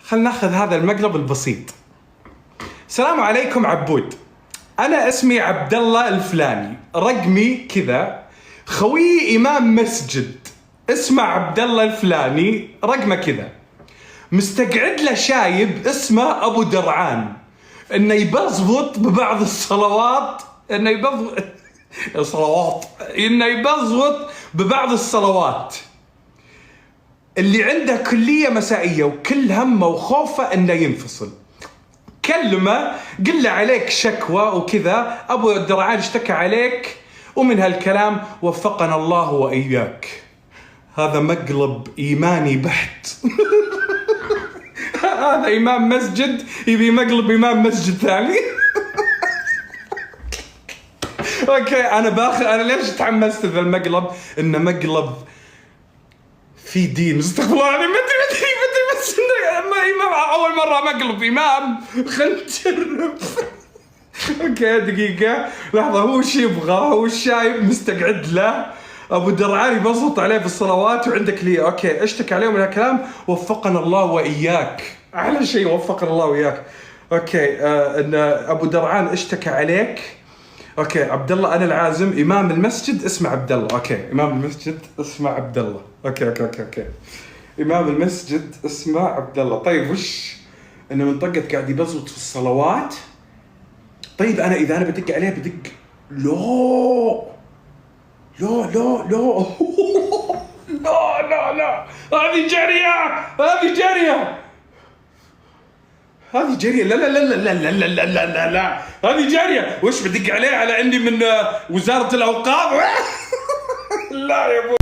خلنا ناخذ هذا المقلب البسيط. السلام عليكم عبود، أنا اسمي عبد الله الفلاني، رقمي كذا، خوي إمام مسجد اسمه عبد الله الفلاني، رقمه كذا، مستقعد له شايب اسمه أبو درعان، إنه يبزبط ببعض الصلوات، إنه يبزبط ببعض الصلوات، اللي عنده كلية مسائية وكل همه وخوفه إنه ينفصل. كلمه قل له عليك شكوى وكذا، أبو الدرعان اشتكى عليك، ومن هالكلام وفقنا الله وإياك. هذا مقلب إيماني بحت. هذا إمام مسجد يبي مقلب إمام مسجد ثاني. أوكي، أنا ليش تحمست ذا المقلب؟ إنه مقلب في دين، استغفر الله العظيم، ما ادري بس إمام اول مره مقلب امام، خلنا نجرب. اوكي دقيقه لحظه، هو وش يبغى؟ هو الشايب مستقعد له ابو درعان يبسط عليه بالصلوات وعندك لي. اوكي اشتكى عليهم من الكلام، وفقنا الله واياك، احلى شيء وفقنا الله واياك. اوكي ان ابو درعان اشتكى عليك. اوكي عبد الله انا العازم، امام المسجد اسمه عبد الله. اوكي امام المسجد اسمه عبد الله. اوكي امام المسجد اسمه عبد الله. طيب وش انه منطقة قاعد يبزوط في الصلوات؟ طيب انا اذا انا بدق عليه بدق لا هذه جارية لا هذه جارية. وش بدق عليه على عندي من وزارة الأوقاف؟ لا يا ابو